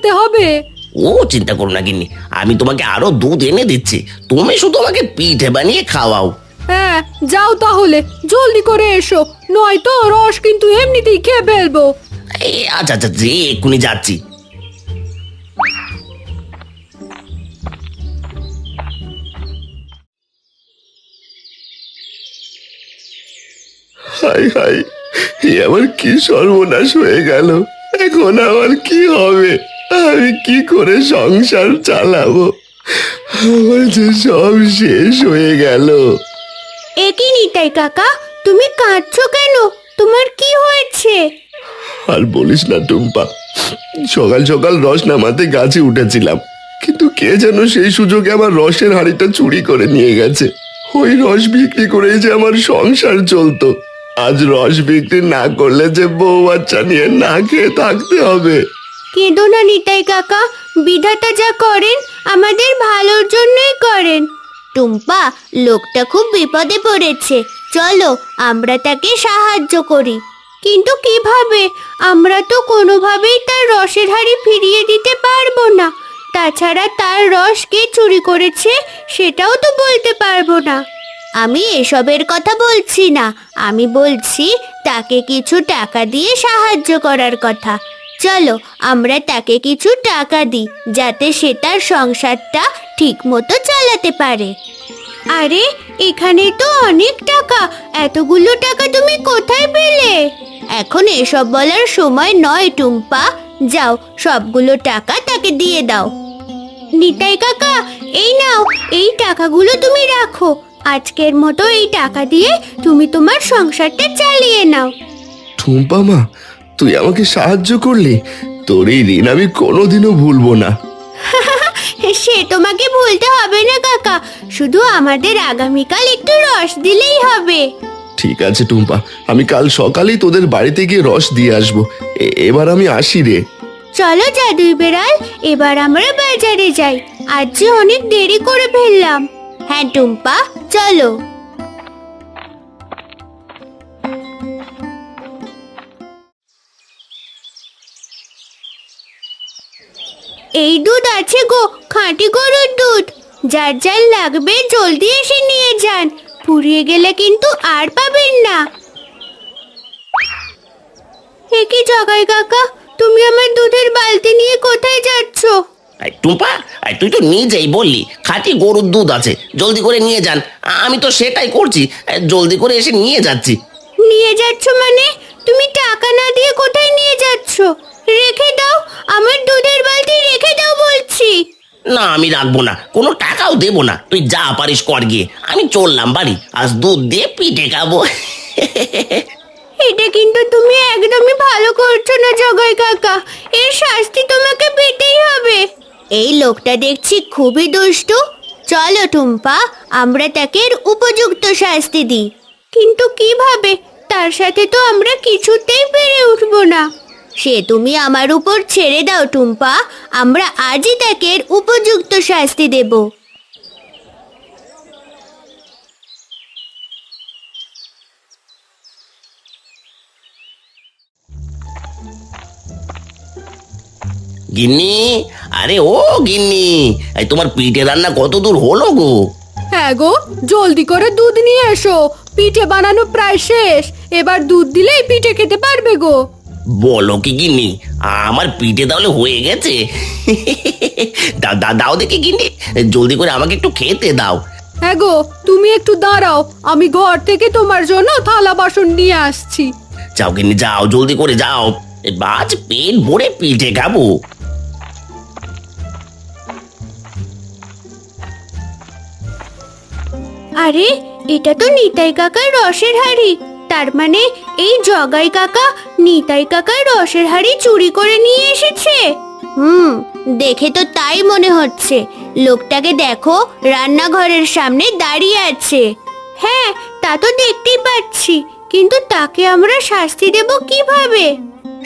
আনতে হবে? ও চিন্তা করো না গিন্নি, আমি তোমাকে আরো দুধ এনে দিচ্ছি, তুমি শুধু আমাকে পিঠে বানিয়ে খাওয়াও। হ্যাঁ, যাও তাহলে, জলদি করে এসো, নয়তো রস কিন্তু এমনিতেই খেয়ে ফেলবো। আচ্ছা আচ্ছা, যে এক্ষুনি যাচ্ছি। হাই হাই, এ আমার কি সর্বনাশ হয়ে গেল! এখন আমার কি হবে? আমি কি করে সংসার চালাবো? আমার যে সব শেষ হয়ে গেল। একই নিতাই কাকা, তুমি কাঁদছো কেন? তোমার কি হয়েছে? আর বলিস না টুম্পা, সকাল সকাল রস নামাতে গাছে উঠেছিলাম, কিন্তু কে যেন সেই সুযোগে আমার রসের হাঁড়িটা চুরি করে নিয়ে গেছে। ওই রস বিক্রি করেই যে আমার সংসার চলতো, আজ রস বিক্রি না করলে যে বউ বাচ্চা নিয়ে না খেয়ে থাকতে হবে। কেঁদো না নিতাই কাকা, বিধাতা যা করেন আমাদের ভালোর জন্যই করেন। টুম্পা, লোকটা খুব বিপদে পড়েছে, চলো আমরা তাকে সাহায্য করি। কিন্তু কিভাবে? আমরা তো কোনোভাবেই তার রসের হাঁড়ি ফিরিয়ে দিতে পারবো না। তাছাড়া তার রস কে চুরি করেছে সেটাও তো বলতে পারবো না। আমি এসবের কথা বলছি না, আমি বলছি তাকে কিছু টাকা দিয়ে সাহায্য করার কথা। চলো আমরা তাকে কিছু টাকা দিই, যাতে সে তার সংসারটা ঠিক মতো চালাতে পারে। আরে, এখানে তো অনেক টাকা, এতগুলো টাকা তুমি কোথায় পেলে? এখন এসব বলার সময় নয় টুম্পা, যাও সবগুলো টাকা তাকে দিয়ে দাও। নিতাই কাকা, এই নাও, এই টাকাগুলো তুমি রাখো। আজকের মতো এই টাকা দিয়ে তুমি তোমার সংসারটা চালিয়ে নাও। টুম্পা মা, তুই আমাকে সাহায্য করলি, তোর এই ঋণ আমি কোনোদিনও ভুলবো না। সে তোমাকে ভুলতে হবে না কাকা, শুধু আমাদের আগামীকাল একটু রস দিলেই হবে। ঠিক আছে টুম্পা, আমি কাল সকালেই তোদের বাড়িতে গিয়ে রস দিয়ে আসবো। এবার আমি আসি রে। চলো জাদুই বেড়াল, এবার আমরা বাজারে যাই, আজ যে অনেক দেরি করে ফেললাম। হ্যাঁ টুম্পা, চলো। এই দুধ আছে গো, খাঁটি গরুর দুধ। যার যার লাগবে জলদি এসে নিয়ে যান, ফুরিয়ে গেলে কিন্তু আর পাবেন না। এ কি জগাই কাকা, তুমি আমার দুধের বালতি নিয়ে কোথায় যাচ্ছ? টুম্পা, তুই তো নিজেই বললি খাঁটি গরুর দুধ আছে, জলদি করে নিয়ে যান। আমি তো সেটাই করছি, জলদি করে এসে নিয়ে যাচ্ছি। নিয়ে যাচ্ছ মানে? তুমি টাকা না দিয়ে কোথায় নিয়ে যাচ্ছ? রেখে দাও, আমার দুধের বালতি রেখে দাও বলছি। না, আমি রাখবো না, কোনো টাকাও দেবো না, তুই যা পারিস কর গিয়ে। আমি চললাম বাড়ি, আজ দুধ দিয়ে পিঠে খাবো। এটা কিন্তু তুমি একদমই ভালো করছো না জগাই কাকা, এর শাস্তি তোমাকে পেতেই হবে। এই লোকটা দেখছি খুবই দুষ্টু। চলো টুম্পা, আমরা তাকে এর উপযুক্ত শাস্তি দিই। কিন্তু কিভাবে? তার সাথে তো আমরা কিছুতেই পেরে উঠবো না। সে তুমি আমার উপর ছেড়ে দাও টুম্পা, আমরা আজই তাকে এর উপযুক্ত শাস্তি দেব। গিন্নি, আরে ও গিন্নি, তোমার পিঠে রান্না কত দূর হলো গো? হ্যাঁ গো, জলদি করে দুধ নিয়ে এসো, পিঠে বানানো প্রায় শেষ, এবার দুধ দিলেই পিঠে খেতে পারবে গো। বলো কি গিন্নি, আমার পিঠে তাহলে হয়ে গেছে? দাও দেখি গিন্নি, জলদি করে আমাকে একটু খেতে দাও। হ্যাঁ গো, তুমি একটু দাঁড়াও, আমি ঘর থেকে তোমার জন্য থালা বাসন নিয়ে আসছি। যাও গিন্নি যাও, জলদি করে যাও, আজ পেট ভরে পিঠে খাবো। আরে, এটা তো নিতাই কাকার রসের হাঁড়ি। তার মানে এই জগাই কাকা নিতাই কাকার রসের হাঁড়ি চুরি করে নিয়ে এসেছে। দেখে তো তাই মনে হচ্ছে। লোকটাকে দেখো, রান্নাঘরের সামনে দাঁড়িয়ে আছে। হ্যাঁ, তা তো দেখতেই পাচ্ছি, কিন্তু তাকে আমরা শাস্তি দেব কিভাবে?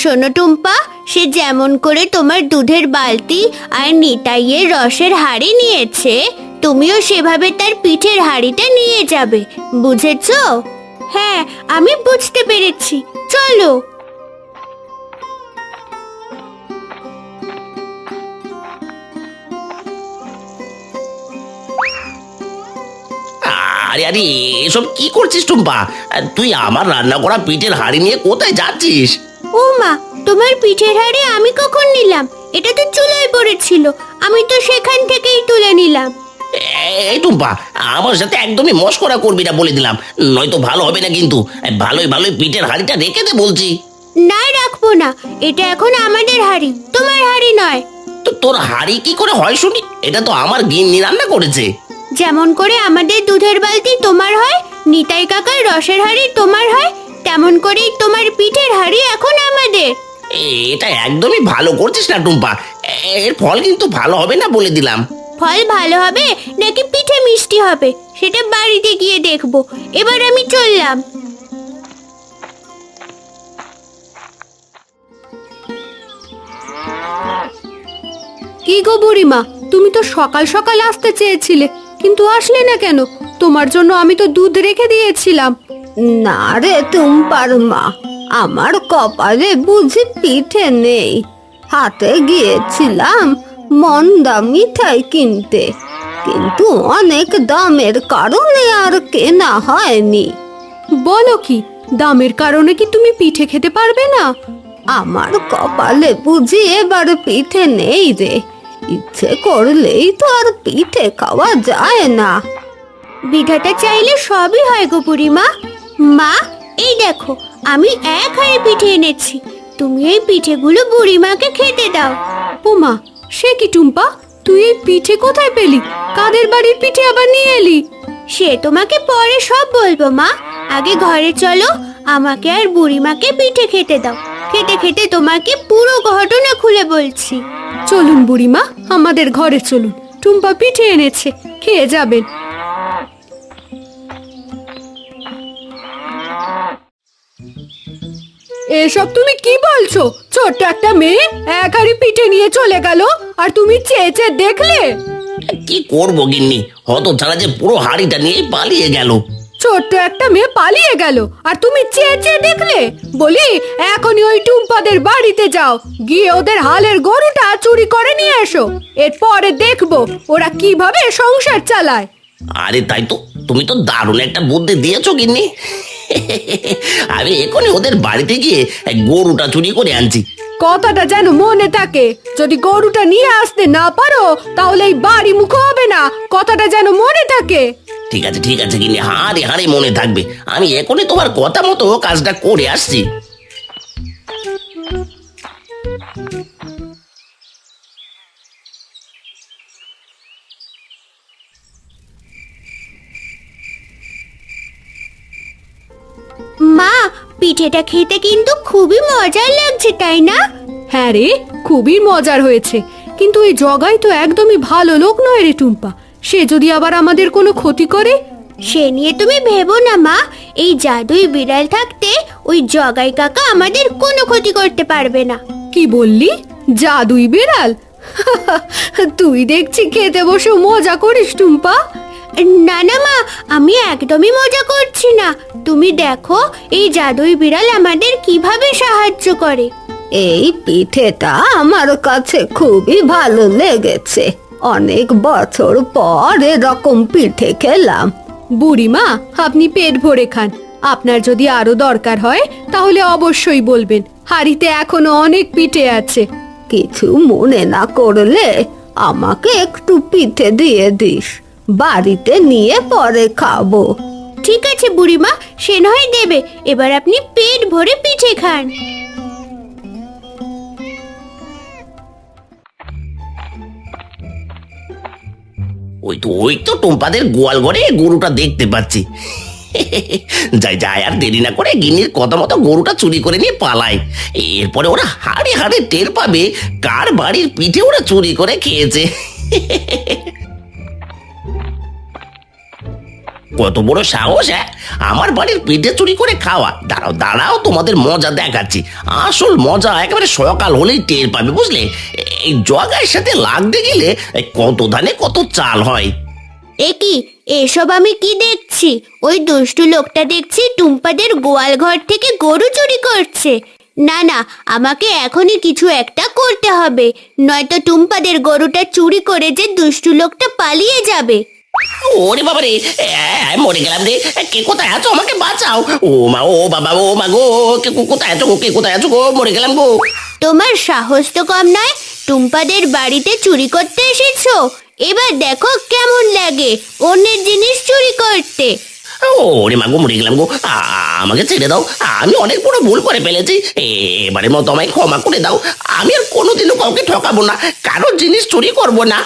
শোনো টুম্পা, সে যেমন করে তোমার দুধের বালতি আর নিতাইয়ের রসের হাঁড়ি নিয়েছে, তুমিও সেভাবে তার পিঠের হাঁড়িটা নিয়ে যাবে, বুঝেছো? হ্যাঁ, আমি বুঝতে পেরেছি, চলো। আরে আরে, এসব কি করছিস টুম্পা? তুই আমার রান্না করা পিঠের হাঁড়ি নিয়ে কোথায় যাচ্ছিস? ও মা, তোমার পিঠের হাঁড়ি আমি কখন নিলাম? এটা তো চুলায় পড়েছিল, আমি তো সেখান থেকেই তুলে নিলাম। এই টুম্পা, আমার সাথে একদমই মশকরা করবি না বলে দিলাম, নয়তো ভালো হবে না কিন্তু। ভালোই ভালোই পিঠের হাঁড়িটা রেখে দে বলছি। না, রাখবো না, এটা এখন আমাদের হাঁড়ি, তোমার হাঁড়ি নয়। তো তোর হাঁড়ি কি করে হয় শুনি? এটা তো আমার গিন্নি রান্না করেছে। যেমন করে আমাদের দুধের বালতি তোমার হয়, নিতাই কাকার রসের হাঁড়ি তোমার হয়, তেমন করেই তোমার পিঠের হাঁড়ি এখন আমাদের। এটা একদমই ভালো করছিস না টুম্পা, এর ফল কিন্তু ভালো হবে না বলে দিলাম। ফল ভালো হবে নাকি পিঠে মিষ্টি হবে সেটা বাড়িতে গিয়ে দেখবো। এবার আমি চললাম। কি গো বুড়িমা, তুমি তো সকাল সকাল আসতে চেয়েছিলে, কিন্তু আসলে না কেন? তোমার জন্য আমি তো দুধ রেখে দিয়েছিলাম। না রে টুম্পার মা, আমার কপালে বুঝি পিঠে নেই। হাটে গিয়েছিলাম মন্দা মিঠাই কিনতে, কিন্তু অনেক দামের কারণে আর কেনা হয়নি। বলো কি, দামের কারণে কি তুমি পিঠে খেতে পারবে না? আমার কপালে বুঝি এবার পিঠে নেই রে। ইচ্ছে করলেই তো আর পিঠে খাওয়া যায় না। বিধাতা চাইলে সবই হয় গো বুড়িমা। মা, এই দেখো, আমি এক হাঁড়ি পিঠে এনেছি, তুমি এই পিঠেগুলো বুড়িমাকে খেতে দাও। ওমা, সে কি টুম্পা, তুই এই পিঠে কোথায় পেলি? কাদের বাড়ির পিঠে আবার নিয়ে এলি? সে তোমাকে পরে সব বলবো মা, আগে ঘরে চলো, আমাকে আর বুড়িমাকে পিঠে খেতে দাও। খেতে খেতে তোমাকে পুরো ঘটনা খুলে বলছি। চলুন বুড়িমা, আমাদের ঘরে চলুন, টুম্পা পিঠে এনেছে, খেয়ে যাবেন। এসব তুমি কি বলছো? ছোট্ট একটা মেয়ে এক হাঁড়ি পিঠে নিয়ে চলে গেল, আর তুমি চেয়ে চেয়ে দেখলে? কি করবো গিন্নি, হত ছাড়া যে পুরো হাঁড়িটা নিয়ে পালিয়ে গেল। ছোট্ট একটা মেয়ে পালিয়ে গেল আর তুমি চেয়ে চেয়ে দেখলে? বলি, এখনই ওই টুম্পাদের বাড়িতে যাও, গিয়ে ওদের হালের গরুটা চুরি করে নিয়ে এসো। এরপরে দেখবো ওরা কিভাবে সংসার চালায়। আরে তাই তো, তুমি তো দারুণ একটা বুদ্ধি দিয়েছো গিন্নি। আমি এখনই ওদের বাড়িতে গিয়ে গরুটা চুরি করে আনছি। কথাটা যেন মনে থাকে, যদি গরুটা নিয়ে আসতে না পারো তাহলে এই বাড়ি মুখ হবে না, কথাটা যেন মনে থাকে। ঠিক আছে ঠিক আছে গিন্নি, হাঁড়ি হাঁড়ি মনে থাকবে। আমি এখনই তোমার কথা মতো কাজটা করে আসছি। মা, পিঠেটা খেতে কিন্তু খুবই মজার লাগছে, তাই না? হ্যাঁ রে, খুবই মজার হয়েছে, কিন্তু এই জগাই তো একদমই ভালো লোক নয় রে টুম্পা। সে যদি আবার আমাদের কোনো ক্ষতি করে? সে নিয়ে তুমি ভেবো না মা, এই জাদুই বিড়াল থাকতে ওই জগাই কাকা আমাদের কোনো ক্ষতি করতে পারবে না। কি বললি? জাদুই বিড়াল? তুই দেখছি খেতে বসে মজা করিস টুম্পা। না না মা, আমি একদমই মজা করছি না। তুমি দেখো এই জাদুই বিড়াল আমাদের কিভাবে সাহায্য করে। এই পিঠেটা আমার কাছে খুবই ভালো লেগেছে। অনেক বছর পর এরকম পিঠে খেলাম। বুড়িমা, আপনি পেট ভরে খান, আপনার যদি আরো দরকার হয় তাহলে অবশ্যই বলবেন, হাড়িতে এখনো অনেক পিঠে আছে। কিছু মনে না করলে আমাকে একটু পিঠে দিয়ে দিস, বাড়িতে নিয়ে পরে খাবো। ঠিক আছে বুড়িমা, সে নয় দেবে। এবার আপনি পেট ভরে পিঠে খান। ওই তো টুম্পাদের গোয়াল ঘরে গরুটা দেখতে পাচ্ছি। যাই যাই, আর দেরি না করে গিন্নির কথা মতো গরুটা চুরি করে নিয়ে পালায়। এরপরে ওরা হাড়ে হাড়ে টের পাবে কার বাড়ির পিঠে ওরা চুরি করে খেয়েছে। কত বড় সাহস! হ্যাঁ, আমার বাড়ির পিঠে চুরি করে খাওয়া। দাঁড়াও দাঁড়াও, তোমাদের মজা দেখাচ্ছি। আসল মজা একেবারে সকাল হলেই টের পাবে, বুঝলে? এই জগার সাথে লাগতে গেলে কত ধানে কত চাল হয়। একি, এসব আমি কি দেখছি? ওই দুষ্টু লোকটা দেখছি টুম্পাদের গোয়াল ঘর থেকে গরু চুরি করছে। না না, আমাকে এখনই কিছু একটা করতে হবে, নয়তো টুম্পাদের গরুটা চুরি করে যে দুষ্টু লোকটা পালিয়ে যাবে। ওরে বাবা রে, মরে গেলাম রে। কে কোথায় আছো, আমাকে বাঁচাও। ও মা, ও বাবা, ও মা গো, কোথায় আছো গো, কে কোথায় আছো গো, মরে গেলাম গো। তোমার সাহস তো কম নয়, টুম্পাদের বাড়িতে চুরি করতে এসেছো। এবার দেখো কেমন লাগে অন্যের জিনিস চুরি করতে। ওরে মা গো, মরে গেলাম গো। আমাকে ছেড়ে দাও, আমি অনেক বড় ভুল করে ফেলেছি। এবারের মতো আমায় ক্ষমা করে দাও। আমি আর কোনোদিনও কাউকে ঠকাবো না, কারোর জিনিস চুরি করবো না।